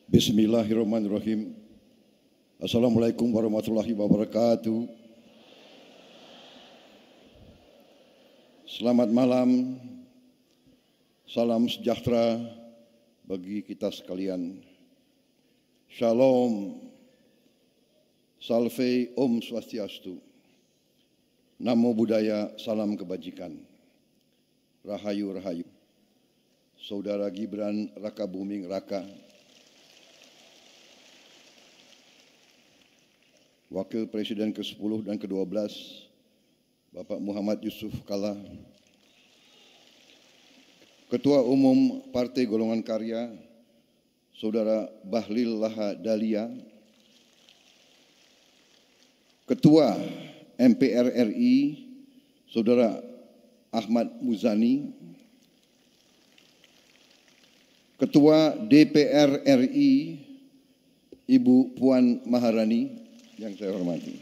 Bismillahirrahmanirrahim. Assalamualaikum warahmatullahi wabarakatuh. Selamat malam, salam sejahtera bagi kita sekalian. Shalom, salve, om swastiastu. Namo Buddhaya, salam kebajikan. Rahayu, rahayu. Saudara Gibran Raka Buming Raka, Wakil Presiden ke-10 dan ke-12, Bapak Muhammad Yusuf Kalla, Ketua Umum Partai Golongan Karya, Saudara Bahlil Laha Dalia, Ketua MPR RI, Saudara Ahmad Muzani, Ketua DPR RI, Ibu Puan Maharani, yang saya hormati.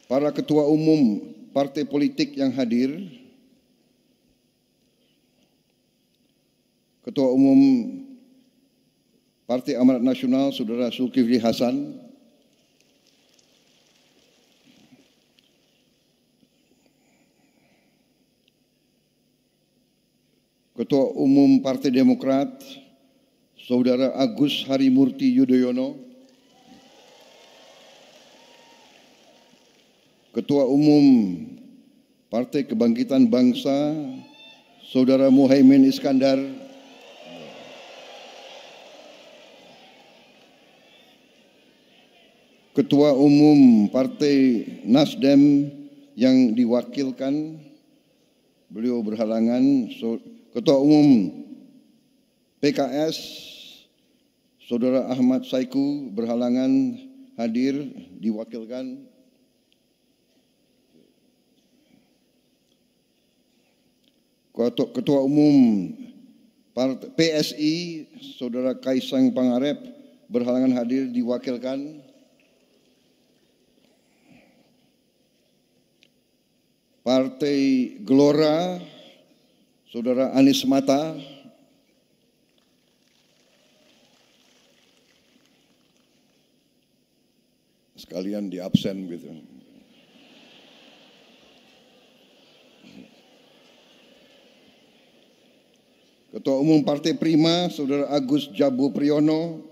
Para ketua umum partai politik yang hadir, Ketua Umum Partai Amanat Nasional, Saudara Zulkifli Hasan, Ketua Umum Partai Demokrat, Saudara Agus Harimurti Yudhoyono, Ketua Umum Partai Kebangkitan Bangsa, Saudara Muhaimin Iskandar, Ketua Umum Partai Nasdem yang diwakilkan, beliau berhalangan, Ketua Umum PKS, Saudara Ahmad Saiku berhalangan hadir, diwakilkan. Ketua Umum PSI, Saudara Kaisang Pangarep berhalangan hadir, diwakilkan. Partai Gelora, Saudara Anies Mata, sekalian di absen gitu. Ketua Umum Partai Prima, Saudara Agus Jabu Priyono,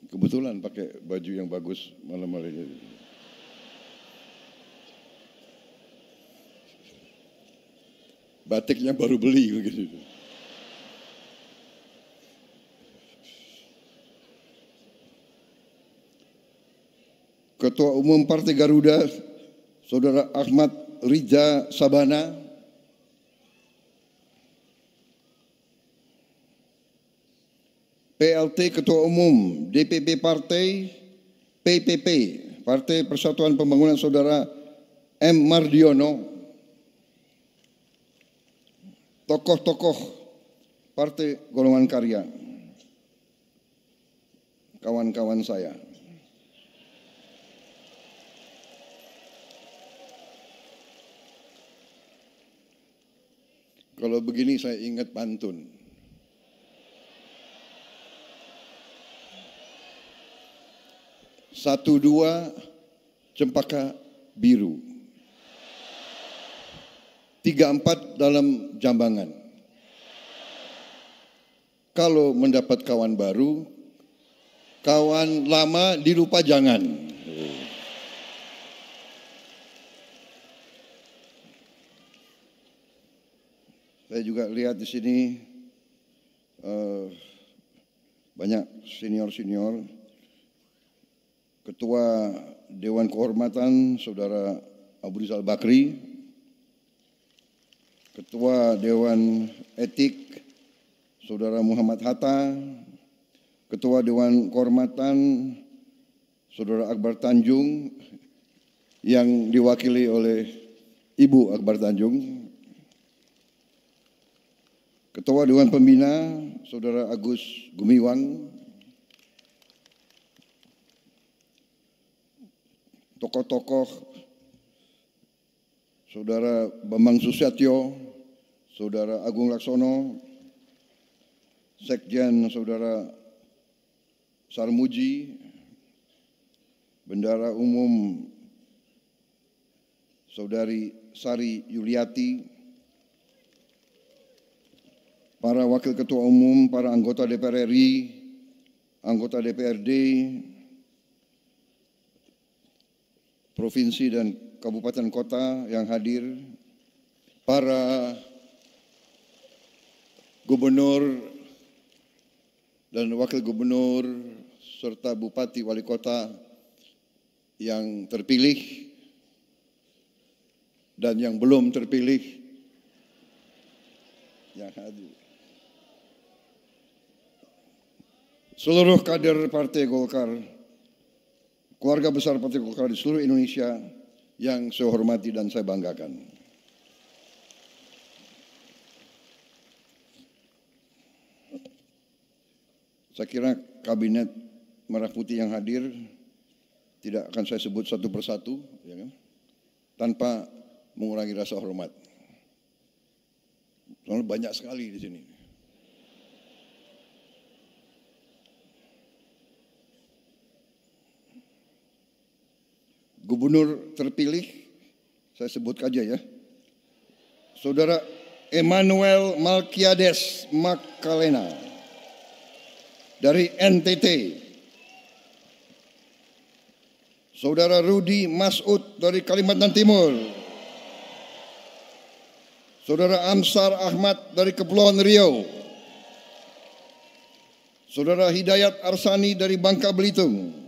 kebetulan pakai baju yang bagus malam hari ini. Batiknya baru beli begitu. Ketua Umum Partai Garuda, Saudara Ahmad Riza Sabana, PLT Ketua Umum DPP Partai PPP, Partai Persatuan Pembangunan, Saudara M. Mardiono, tokoh-tokoh Partai Golongan Karya, kawan-kawan saya. Kalau begini saya ingat pantun. Satu dua cempaka biru, 3-4 dalam jambangan. Kalau mendapat kawan baru, kawan lama dilupa jangan. Saya juga lihat di sini banyak senior-senior. Ketua Dewan Kehormatan, Saudara Abu Rizal Bakri, Ketua Dewan Etik, Saudara Muhammad Hatta, Ketua Dewan Kehormatan, Saudara Akbar Tanjung, yang diwakili oleh Ibu Akbar Tanjung, Ketua Dewan Pembina, Saudara Agus Gumiwang, tokoh-tokoh Saudara Bambang Susatyo, Saudara Agung Laksono, Sekjen Saudara Sarmuji, Bendara Umum Saudari Sari Yuliati, para Wakil Ketua Umum, para anggota DPR RI, anggota DPRD, provinsi dan kabupaten kota yang hadir, para gubernur dan wakil gubernur serta bupati wali kota yang terpilih dan yang belum terpilih yang hadir. Seluruh kader Partai Golkar, keluarga besar Partai Golkar di seluruh Indonesia yang saya hormati dan saya banggakan. Saya kira kabinet Merah Putih yang hadir tidak akan saya sebut satu persatu, ya kan? Tanpa mengurangi rasa hormat. Soalnya banyak sekali di sini. Gubernur terpilih, saya sebut aja ya, Saudara Emmanuel Malkiades Makalena dari NTT, Saudara Rudi Masud dari Kalimantan Timur, Saudara Amsar Ahmad dari Kepulauan Riau, Saudara Hidayat Arsani dari Bangka Belitung,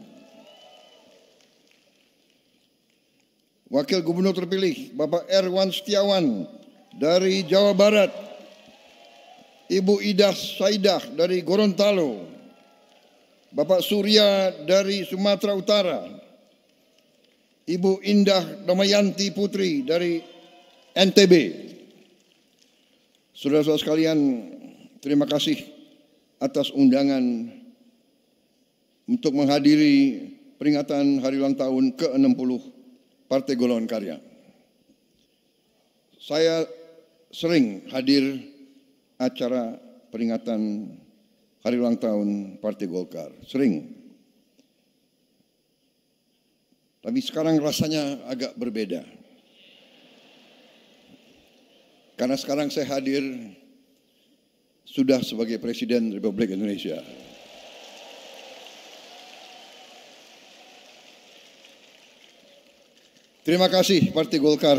Wakil Gubernur terpilih Bapak Erwan Setiawan dari Jawa Barat, Ibu Idah Saidah dari Gorontalo, Bapak Surya dari Sumatera Utara, Ibu Indah Damayanti Putri dari NTB. Saudara-saudara sekalian, terima kasih atas undangan untuk menghadiri peringatan hari ulang tahun ke-60 Partai Golongan Karya. Saya sering hadir acara peringatan hari ulang tahun Partai Golkar, sering. Tapi sekarang rasanya agak berbeda. Karena sekarang saya hadir sudah sebagai Presiden Republik Indonesia. Terima kasih Partai Golkar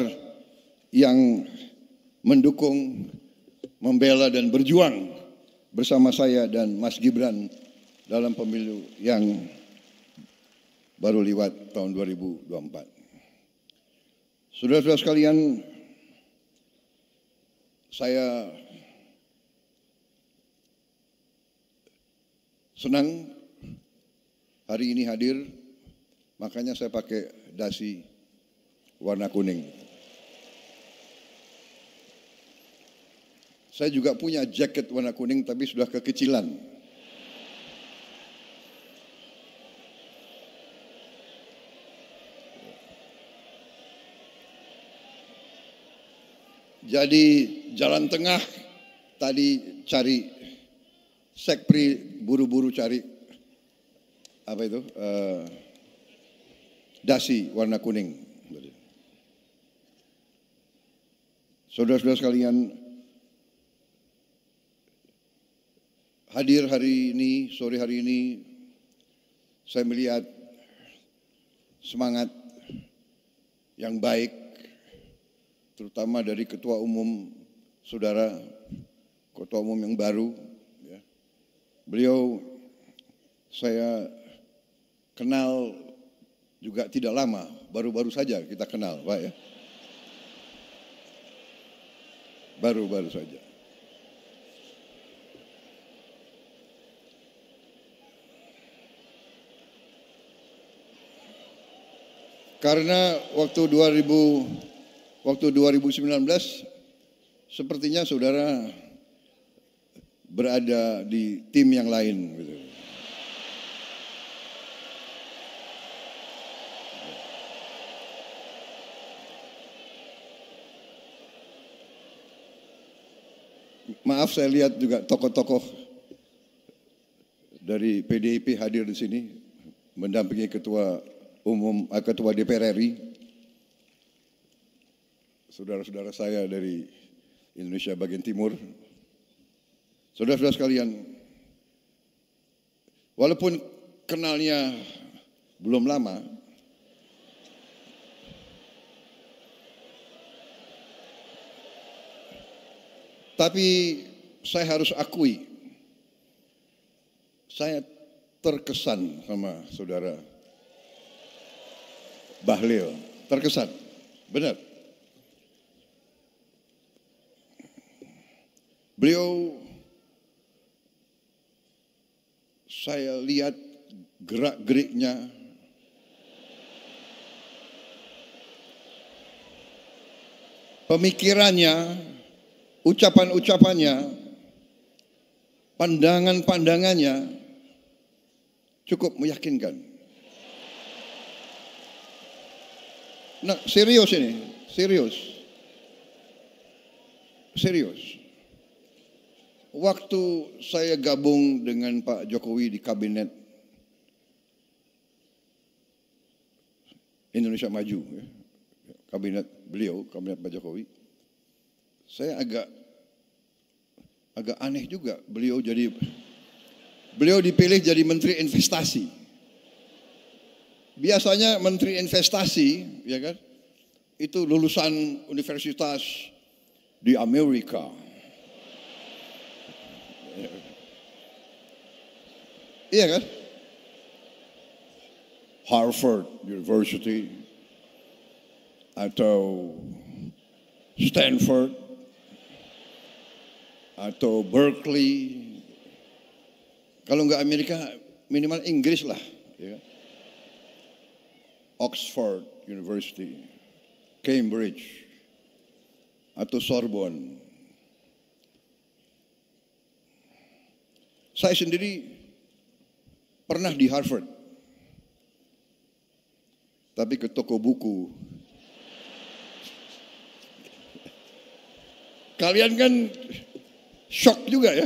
yang mendukung, membela dan berjuang bersama saya dan Mas Gibran dalam pemilu yang baru lewat tahun 2024. Saudara-saudara sekalian, saya senang hari ini hadir, makanya saya pakai dasi warna kuning. Saya juga punya jaket warna kuning tapi sudah kekecilan. Jadi jalan tengah tadi cari sekpri, buru-buru cari apa itu dasi warna kuning. Saudara-saudara sekalian, hadir hari ini, sore hari ini, saya melihat semangat yang baik, terutama dari Ketua Umum, Saudara Ketua Umum yang baru. Ya. Beliau saya kenal juga tidak lama, baru-baru saja kita kenal, Pak ya. Baru-baru saja. Karena waktu 2019 sepertinya saudara berada di tim yang lain gitu. Maaf, saya lihat juga tokoh-tokoh dari PDIP hadir di sini mendampingi Ketua DPR RI, saudara-saudara saya dari Indonesia bagian timur. Saudara-saudara sekalian, walaupun kenalnya belum lama, tapi saya harus akui, saya terkesan sama saudara Bahlil, terkesan, benar. Beliau, saya lihat gerak-geriknya, pemikirannya, ucapan-ucapannya, pandangan-pandangannya cukup meyakinkan. Nah, serius ini, serius. Waktu saya gabung dengan Pak Jokowi di kabinet Indonesia Maju, ya, kabinet beliau, kabinet Pak Jokowi, saya agak aneh juga beliau dipilih jadi Menteri Investasi. Biasanya Menteri Investasi, ya kan, itu lulusan universitas di Amerika. Iya kan? Harvard University atau Stanford atau Berkeley. Kalau nggak Amerika, minimal Inggris lah. Ya. Oxford University, Cambridge, atau Sorbonne. Saya sendiri pernah di Harvard, tapi ke toko buku. Kalian kan shock juga ya.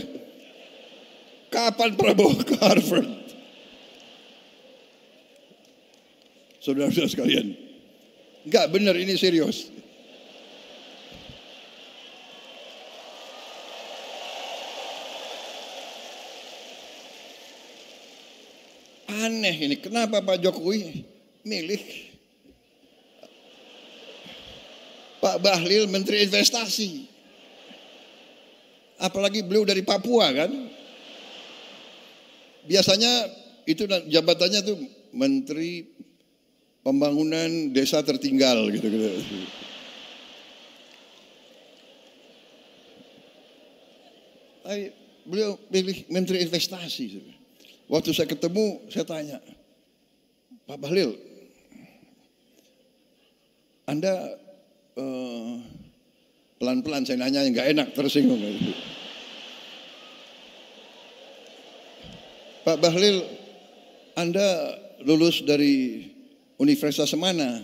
Kapan Prabowo ke Harvard? Saudara-saudara sekalian, enggak benar, ini serius. Aneh ini, kenapa Pak Jokowi milih Pak Bahlil Menteri Investasi? Apalagi beliau dari Papua kan? Biasanya itu jabatannya tuh Menteri Pembangunan Desa Tertinggal gitu. Beliau pilih Menteri Investasi. Waktu saya ketemu, saya tanya, Pak Bahlil, Anda pelan-pelan saya nanya, nggak enak, tersinggung. Pak Bahlil, Anda lulus dari universitas mana?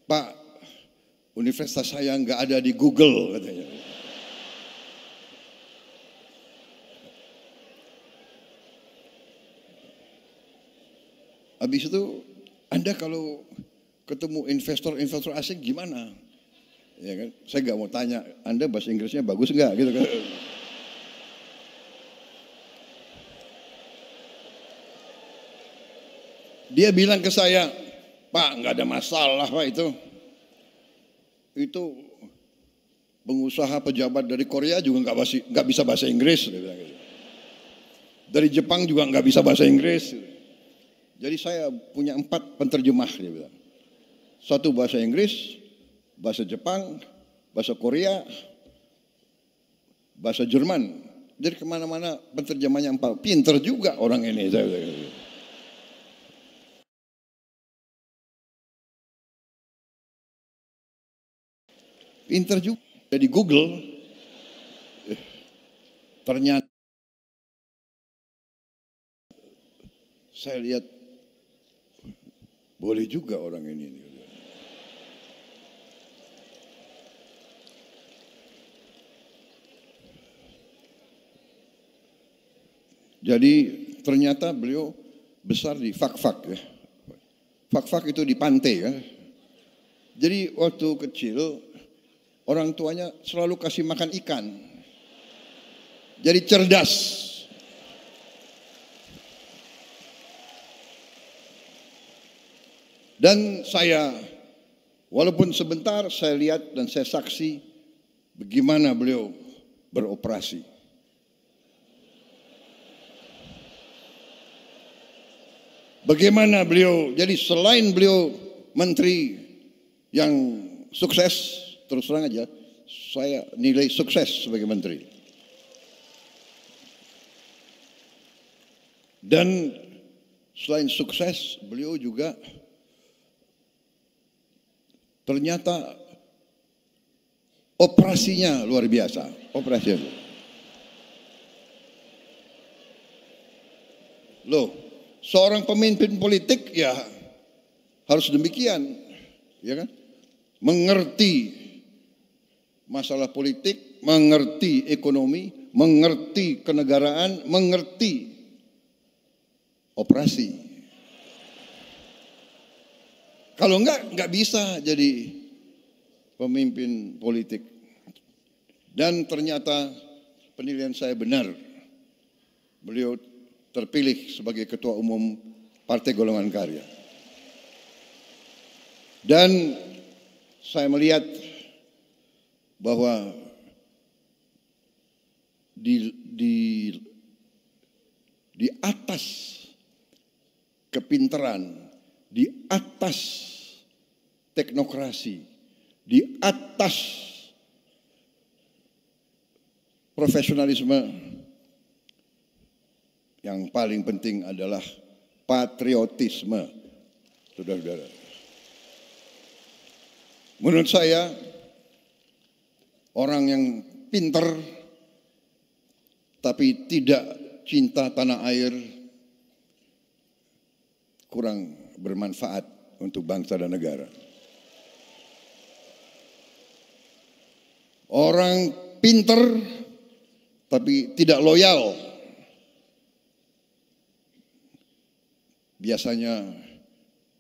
Pak, universitas saya nggak ada di Google, katanya. Habis itu, Anda kalau ketemu investor asing gimana? Ya kan? Saya nggak mau tanya, Anda bahasa Inggrisnya bagus nggak? Gitu kan? Dia bilang ke saya, Pak, nggak ada masalah Pak itu. Itu pengusaha pejabat dari Korea juga nggak bisa bahasa Inggris. Dia bilang gitu. Dari Jepang juga nggak bisa bahasa Inggris. Jadi saya punya 4 penterjemah, dia bilang. 1 bahasa Inggris, bahasa Jepang, bahasa Korea, bahasa Jerman. Jadi kemana-mana penterjemahnya 4. Pinter juga orang ini. Saya bilang. Pinter juga. Jadi Google, ternyata saya lihat boleh juga orang ini. Jadi ternyata beliau besar di Fak-Fak ya. Fak-Fak itu di pantai ya. Jadi waktu kecil orang tuanya selalu kasih makan ikan. Jadi cerdas. Dan saya, walaupun sebentar, saya lihat dan saya saksi bagaimana beliau beroperasi. Bagaimana beliau, jadi selain beliau menteri yang sukses, terus terang aja, saya nilai sukses sebagai menteri. Dan selain sukses, beliau juga ternyata operasinya luar biasa. Operasinya. Loh, seorang pemimpin politik ya harus demikian, ya kan? Mengerti masalah politik, mengerti ekonomi, mengerti kenegaraan, mengerti operasi. Kalau enggak bisa jadi pemimpin politik. Dan ternyata penilaian saya benar. Beliau terpilih sebagai Ketua Umum Partai Golongan Karya. Dan saya melihat bahwa di atas kepintaran, di atas teknokrasi, di atas profesionalisme, yang paling penting adalah patriotisme, saudara-saudara. Menurut saya, orang yang pintar tapi tidak cinta tanah air kurang bermanfaat untuk bangsa dan negara. Orang pintar tapi tidak loyal biasanya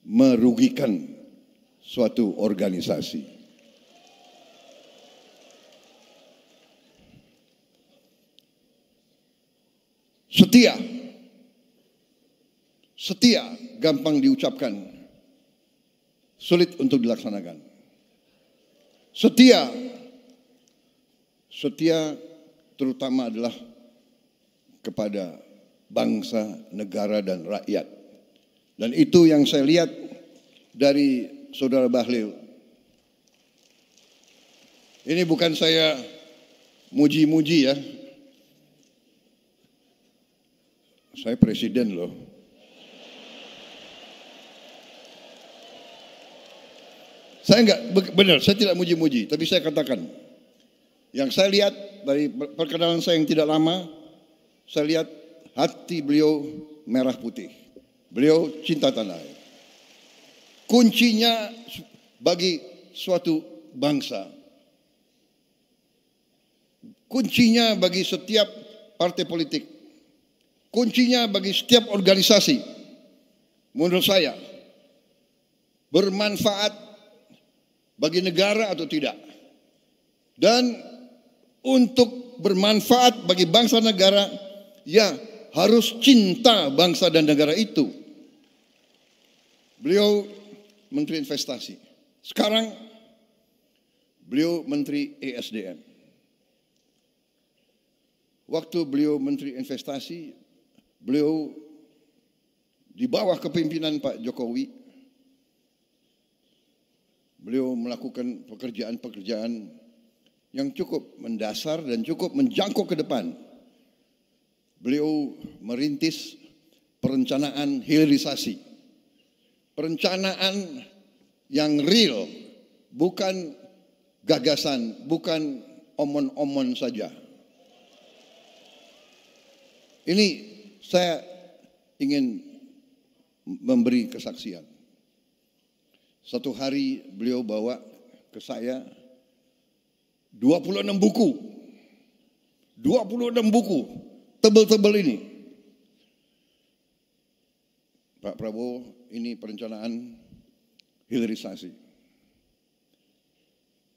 merugikan suatu organisasi. Setia gampang diucapkan, sulit untuk dilaksanakan. Setia terutama adalah kepada bangsa, negara, dan rakyat. Dan itu yang saya lihat dari Saudara Bahlil. Ini bukan saya muji-muji ya. Saya presiden loh. Saya enggak, benar, saya tidak muji-muji. Tapi saya katakan, yang saya lihat dari perkenalan saya yang tidak lama, saya lihat hati beliau merah putih. Beliau cinta tanah air. Kuncinya bagi suatu bangsa, kuncinya bagi setiap partai politik, kuncinya bagi setiap organisasi, menurut saya, bermanfaat bagi negara atau tidak. Dan untuk bermanfaat bagi bangsa negara, ya harus cinta bangsa dan negara itu. Beliau Menteri Investasi. Sekarang beliau Menteri ESDM. Waktu beliau Menteri Investasi, beliau di bawah kepemimpinan Pak Jokowi, beliau melakukan pekerjaan-pekerjaan yang cukup mendasar dan cukup menjangkau ke depan. Beliau merintis perencanaan hilirisasi. Perencanaan yang real, bukan gagasan, bukan omon-omon saja. Ini saya ingin memberi kesaksian. Satu hari beliau bawa ke saya 26 buku. 26 buku, tebel-tebel ini. Pak Prabowo, ini perencanaan hilirisasi.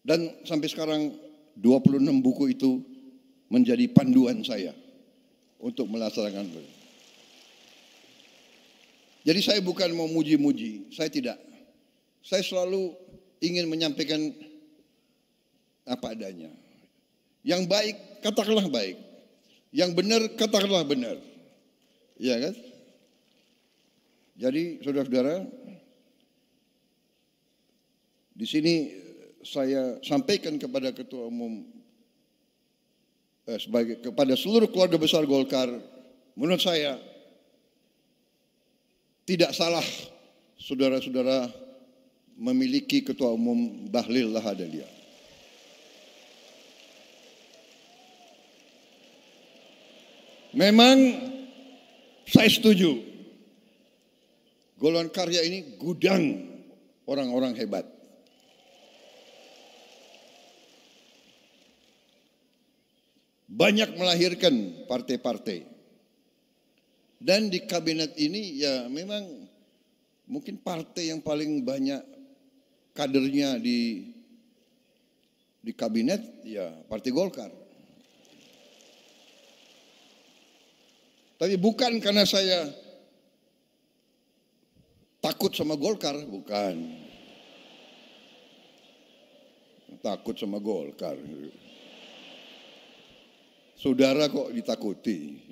Dan sampai sekarang 26 buku itu menjadi panduan saya untuk melaksanakan. Jadi saya bukan mau muji-muji, saya tidak. Saya selalu ingin menyampaikan apa adanya. Yang baik, katakanlah baik. Yang benar, katakanlah benar. Iya kan? Jadi saudara-saudara, di sini saya sampaikan kepada Ketua Umum, kepada seluruh keluarga besar Golkar, menurut saya tidak salah saudara-saudara memiliki Ketua Umum Bahlil Lahadalia. Memang saya setuju, golongan karya ini gudang orang-orang hebat. Banyak melahirkan partai-partai. Dan di kabinet ini ya memang mungkin partai yang paling banyak kadernya di kabinet ya Partai Golkar. Tapi bukan karena saya takut sama Golkar, bukan. Takut sama Golkar. Saudara kok ditakuti.